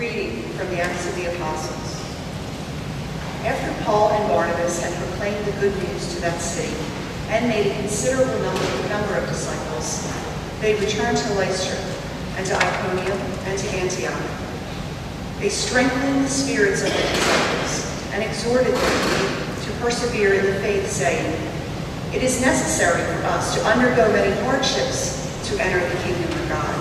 reading from the Acts of the Apostles. After Paul and Barnabas had proclaimed the good news to that city and made a considerable number of disciples, they returned to Lystra and to Iconium and to Antioch. They strengthened the spirits of the disciples and exhorted them to persevere in the faith, saying, "It is necessary for us to undergo many hardships to enter the kingdom of God."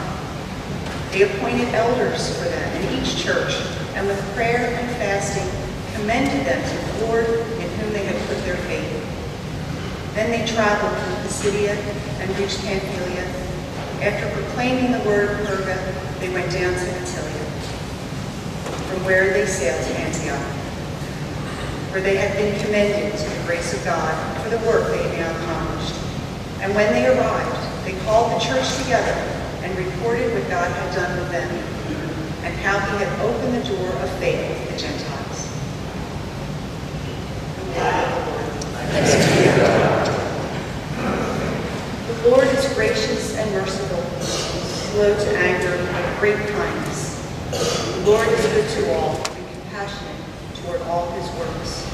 They appointed elders for them in each church, and with prayer and fasting commended them to the Lord in whom they had put their faith. Then they traveled through Pisidia and reached Pamphylia. After proclaiming the word of Perga, they went down to Attalia, from where they sailed to Antioch, where they had been commended to the grace of God for the work they had now accomplished. And when they arrived, they called the church together and reported what God had done with them, and how he had opened the door of faith to the Gentiles. The word of the Lord. Thanks be to God. The Lord is gracious and merciful, slow to anger, and great kindness. The Lord is good to all, and compassionate toward all his works.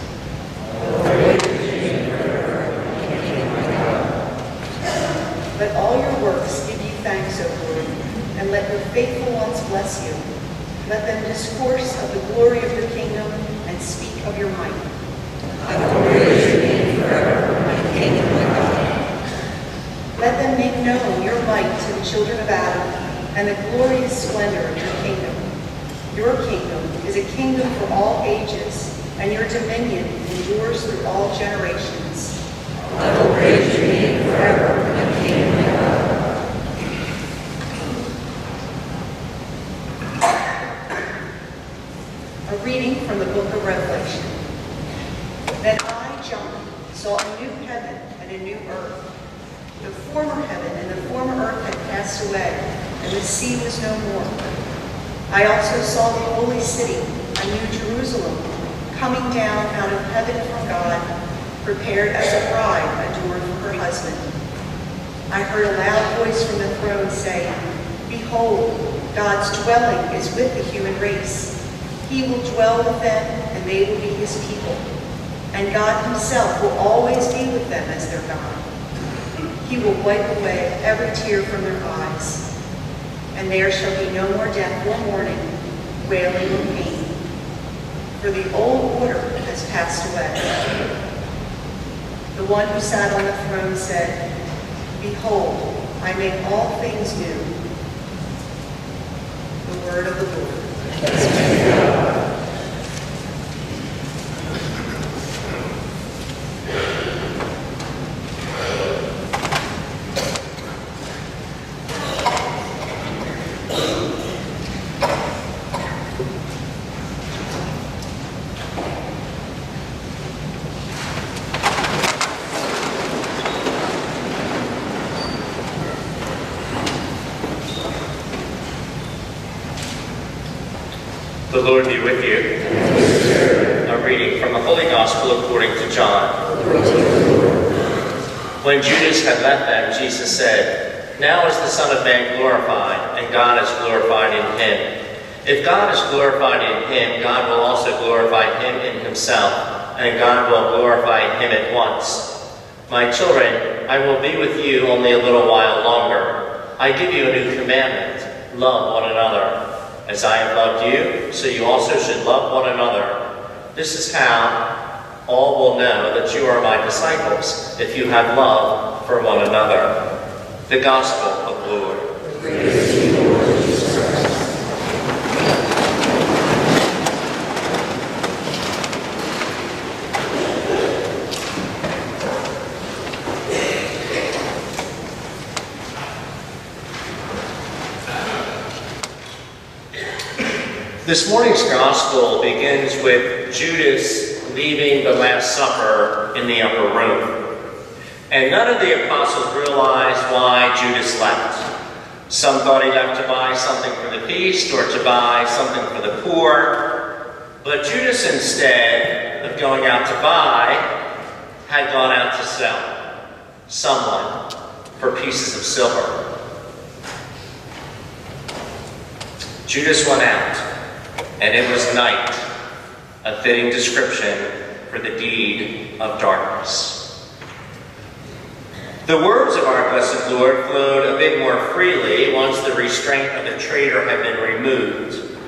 Let all your works give you thanks, O Lord, and let your faithful ones bless you. Let them discourse of the glory of your kingdom and speak of your might. I will praise your name forever, my King and my God. Let them make known your might to the children of Adam and the glorious splendor of your kingdom. Your kingdom is a kingdom for all ages, and your dominion endures through all generations. I will praise your name forever, my King and my God. A reading from the book of Revelation. Then I, John, saw a new heaven and a new earth. The former heaven and the former earth had passed away, and the sea was no more. I also saw the holy city, a new Jerusalem, coming down out of heaven from God, prepared as a bride adorned for her husband. I heard a loud voice from the throne saying, "Behold, God's dwelling is with the human race. He will dwell with them, and they will be his people. And God himself will always be with them as their God. He will wipe away every tear from their eyes. And there shall be no more death or mourning, wailing or pain. For the old order has passed away." The one who sat on the throne said, "Behold, I make all things new." The word of the Lord. Thanks be to God. The Lord be with you. A reading from the Holy Gospel according to John. When Judas had left them, Jesus said, "Now is the Son of Man glorified, and God is glorified in him. If God is glorified in him, God will also glorify him in himself, and God will glorify him at once. My children, I will be with you only a little while longer. I give you a new commandment: love one another. As I have loved you, so you also should love one another. This is how all will know that you are my disciples, if you have love for one another." The Gospel of the Lord. Praise to you, Lord Jesus Christ. This morning's Gospel begins with Judas leaving the Last Supper in the upper room. And none of the apostles realized why Judas left. Some thought he left to buy something for the feast or to buy something for the poor. But Judas, instead of going out to buy, had gone out to sell someone for pieces of silver. Judas went out. and it was night, a fitting description for the deed of darkness. The words of our blessed Lord flowed a bit more freely once the restraint of the traitor had been removed.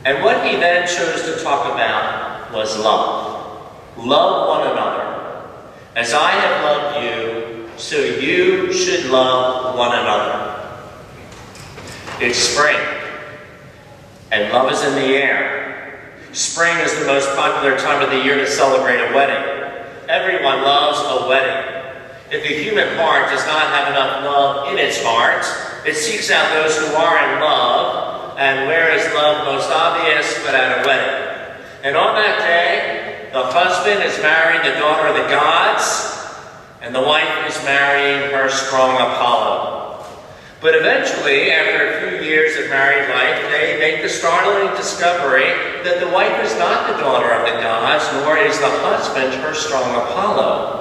And what he then chose to talk about was love. Love one another. As I have loved you, so you should love one another. It's spring, and love is in the air. Spring is the most popular time of the year to celebrate a wedding. Everyone loves a wedding. If the human heart does not have enough love in its heart, it seeks out those who are in love. And where is love most obvious but at a wedding? And on that day, the husband is marrying the daughter of the gods, and the wife is marrying her strong Apollo. But eventually, after a few years of married life, they make the startling discovery that the wife is not the daughter of the gods, nor is the husband her strong Apollo.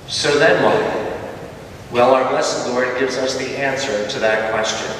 So then what? Well, our blessed Lord gives us the answer to that question.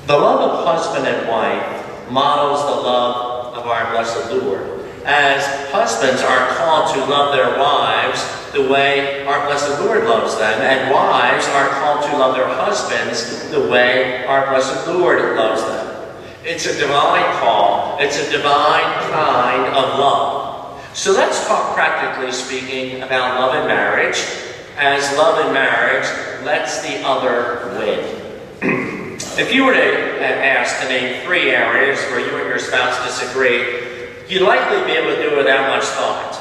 The love of husband and wife models the love of our blessed Lord, as husbands are called to love their wives the way our blessed Lord loves them, and wives are called to love their husbands the way our blessed Lord loves them. It's a divine call. It's a divine kind of love. So let's talk, practically speaking, about love in marriage, as love in marriage lets the other win. If you were to ask to name 3 areas where you and your spouse disagree, you'd likely be able to do it without much thought.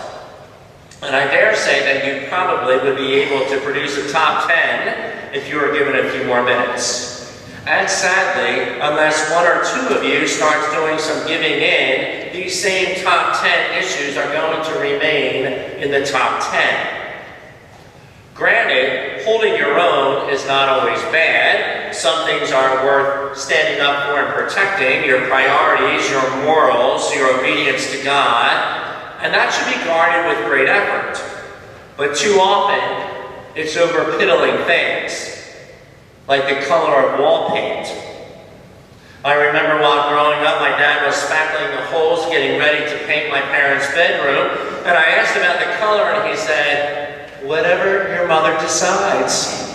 And I dare say that you probably would be able to produce a top 10 if you were given a few more minutes. And sadly, unless 1 or 2 of you starts doing some giving in, these same top 10 issues are going to remain in the top 10. Granted, holding your own is not always bad. Some things are worth standing up for and protecting: your priorities, your morals, your obedience to God, and that should be guarded with great effort. But too often, it's over piddling things, like the color of wall paint. I remember while growing up, my dad was spackling the holes, getting ready to paint my parents' bedroom, and I asked about the color, and he said, "Whatever your mother decides."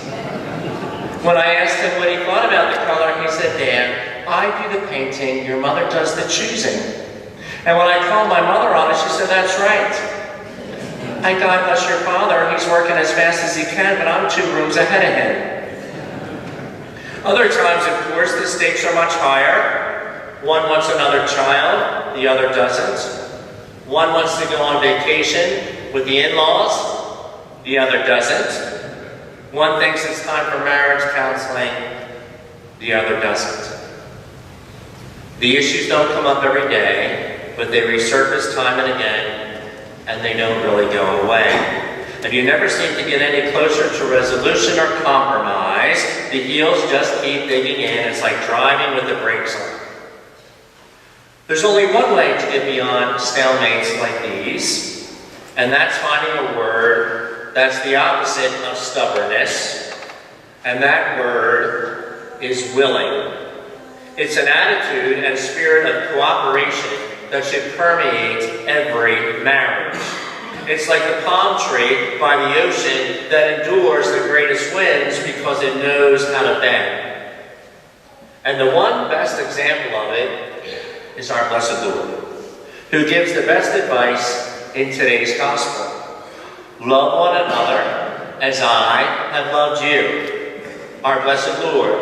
When I asked him what he thought about the color, he said, "Dan, I do the painting, your mother does the choosing." And when I called my mother on it, she said, "That's right. God bless your father, he's working as fast as he can, but I'm 2 rooms ahead of him." Other times, of course, the stakes are much higher. One wants another child, the other doesn't. One wants to go on vacation with the in-laws, the other doesn't. One thinks it's time for marriage counseling, the other doesn't. The issues don't come up every day, but they resurface time and again, and they don't really go away. And you never seem to get any closer to resolution or compromise. The heels just keep digging in. It's like driving with the brakes on. There's only one way to get beyond stalemates like these, and that's finding a word that's the opposite of stubbornness, and that word is willing. It's an attitude and spirit of cooperation that should permeate every marriage. It's like the palm tree by the ocean that endures the greatest winds because it knows how to bend. And the one best example of it is our blessed Lord, who gives the best advice in today's gospel. Love one another as I have loved you. Our blessed Lord,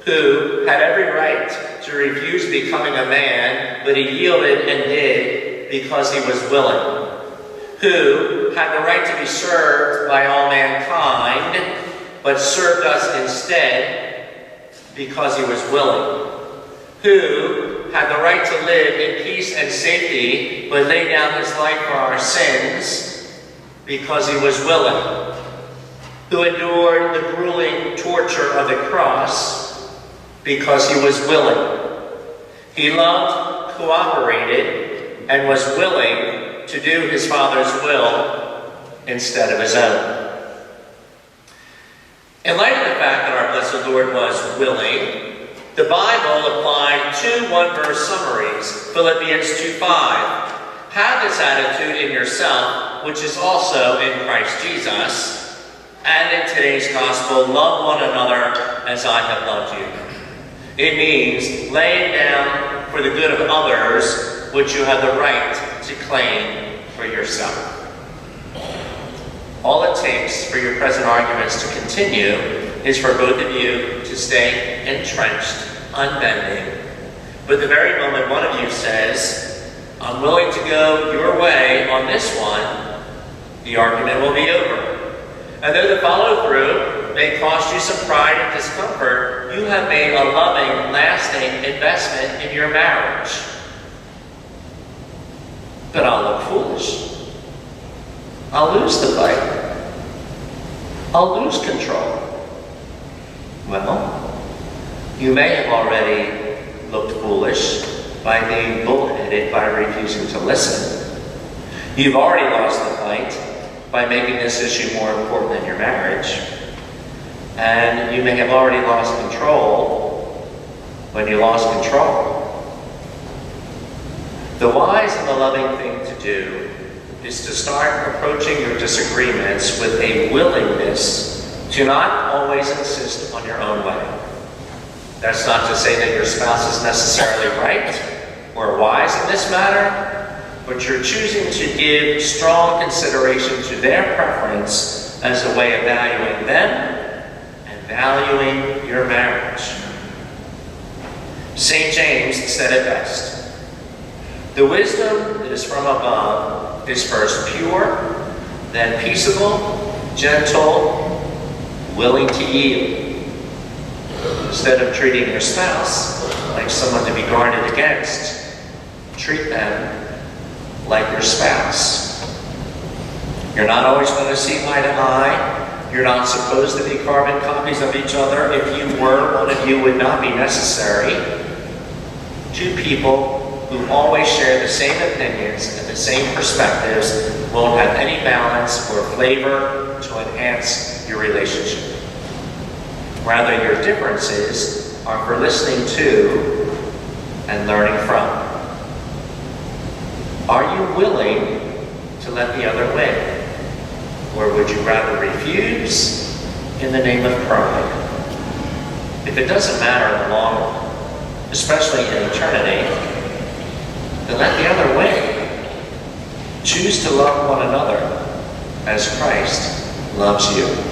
who had every right to refuse becoming a man, but he yielded and did because he was willing. Who had the right to be served by all mankind, but served us instead because he was willing. Who had the right to live in peace and safety, but laid down his life for our sins because he was willing. Who endured the grueling torture of the cross because he was willing. He loved, cooperated, and was willing to do his Father's will instead of his own. In light of the fact that our blessed Lord was willing, The Bible applied two one-verse summaries. Philippians 2:5. Have this attitude in yourself, which is also in Christ Jesus. And in today's gospel, love one another as I have loved you. It means laying down for the good of others what you have the right to claim for yourself. All it takes for your present arguments to continue is for both of you to stay entrenched, unbending. But the very moment one of you says, I'm willing to go your way on this one, the argument will be over. And though the follow-through may cost you some pride and discomfort, you have made a loving, lasting investment in your marriage. But I'll look foolish. I'll lose the fight. I'll lose control. Well, you may have already looked foolish by being bullheaded by refusing to listen. You've already lost the fight by making this issue more important than your marriage. And you may have already lost control when you lost control. The wise and the loving thing to do is to start approaching your disagreements with a willingness to not always insist on your own way. That's not to say that your spouse is necessarily right or wise in this matter, but you're choosing to give strong consideration to their preference as a way of valuing them and valuing your marriage. St. James said it best. The wisdom that is from above is first pure, then peaceable, gentle, willing to yield. Instead of treating your spouse like someone to be guarded against, treat them like your spouse. You're not always going to see eye to eye. You're not supposed to be carbon copies of each other. If you were, one of you would not be necessary. Two people who always share the same opinions and the same perspectives won't have any balance or flavor to enhance your relationship. Rather, your differences are for listening to and learning from. Are you willing to let the other win? Or would you rather refuse in the name of pride? If it doesn't matter in the long run, especially in eternity, then let the other win. Choose to love one another as Christ loves you.